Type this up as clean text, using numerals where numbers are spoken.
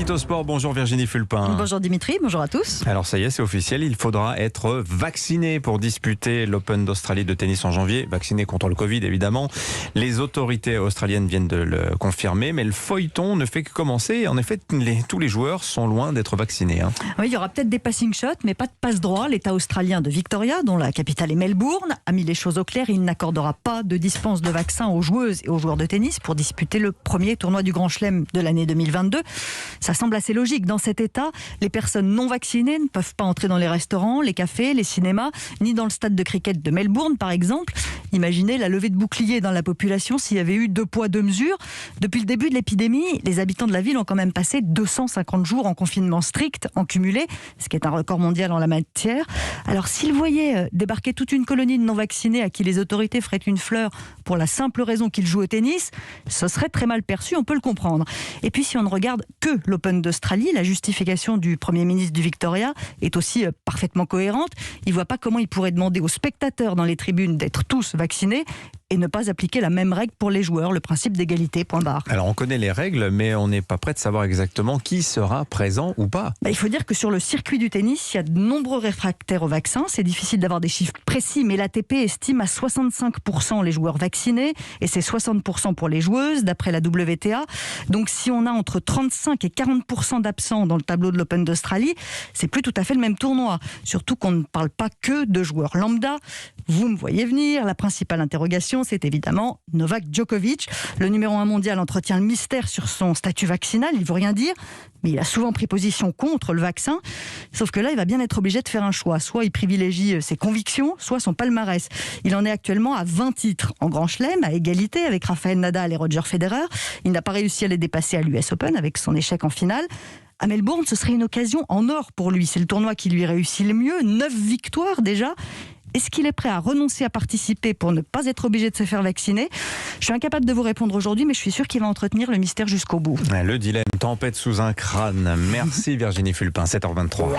Édito Sport, bonjour Virginie Fulpin. Bonjour Dimitri, bonjour à tous. Alors ça y est, c'est officiel, il faudra être vacciné pour disputer l'Open d'Australie de tennis en janvier. Vacciné contre le Covid évidemment. Les autorités australiennes viennent de le confirmer, mais le feuilleton ne fait que commencer. En effet, tous les joueurs sont loin d'être vaccinés. Oui, il y aura peut-être des passing shots, mais pas de passe droit. L'État australien de Victoria, dont la capitale est Melbourne, a mis les choses au clair. Il n'accordera pas de dispense de vaccin aux joueuses et aux joueurs de tennis pour disputer le premier tournoi du Grand Chelem de l'année 2022. Ça semble assez logique. Dans cet état, les personnes non vaccinées ne peuvent pas entrer dans les restaurants, les cafés, les cinémas, ni dans le stade de cricket de Melbourne, par exemple. Imaginez la levée de boucliers dans la population s'il y avait eu 2 poids 2 mesures. Depuis le début de l'épidémie, les habitants de la ville ont quand même passé 250 jours en confinement strict, en cumulé, ce qui est un record mondial en la matière. Alors s'ils voyaient débarquer toute une colonie de non-vaccinés à qui les autorités feraient une fleur pour la simple raison qu'ils jouent au tennis, ce serait très mal perçu, on peut le comprendre. Et puis si on ne regarde que l'Open d'Australie, la justification du Premier ministre du Victoria est aussi parfaitement cohérente. Il ne voit pas comment il pourrait demander aux spectateurs dans les tribunes d'être tous vaccinés et ne pas appliquer la même règle pour les joueurs, le principe d'égalité, point barre. Alors on connaît les règles, mais on n'est pas prêt de savoir exactement qui sera présent ou pas. Il faut dire que sur le circuit du tennis, il y a de nombreux réfractaires au vaccin. C'est difficile d'avoir des chiffres précis, mais l'ATP estime à 65% les joueurs vaccinés et c'est 60% pour les joueuses, d'après la WTA. Donc si on a entre 35 et 40% d'absents dans le tableau de l'Open d'Australie, c'est plus tout à fait le même tournoi. Surtout qu'on ne parle pas que de joueurs lambda. Vous me voyez venir, la principale interrogation, c'est évidemment Novak Djokovic. Le numéro 1 mondial entretient le mystère sur son statut vaccinal, il ne veut rien dire, mais il a souvent pris position contre le vaccin. Sauf que là, il va bien être obligé de faire un choix. Soit il privilégie ses convictions, soit son palmarès. Il en est actuellement à 20 titres en Grand Chelem, à égalité avec Rafael Nadal et Roger Federer. Il n'a pas réussi à les dépasser à l'US Open avec son échec en finale. À Melbourne, ce serait une occasion en or pour lui. C'est le tournoi qui lui réussit le mieux, 9 victoires déjà. Est-ce qu'il est prêt à renoncer à participer pour ne pas être obligé de se faire vacciner ? Je suis incapable de vous répondre aujourd'hui, mais je suis sûre qu'il va entretenir le mystère jusqu'au bout. Le dilemme, tempête sous un crâne. Merci Virginie Fulpin, 7h23.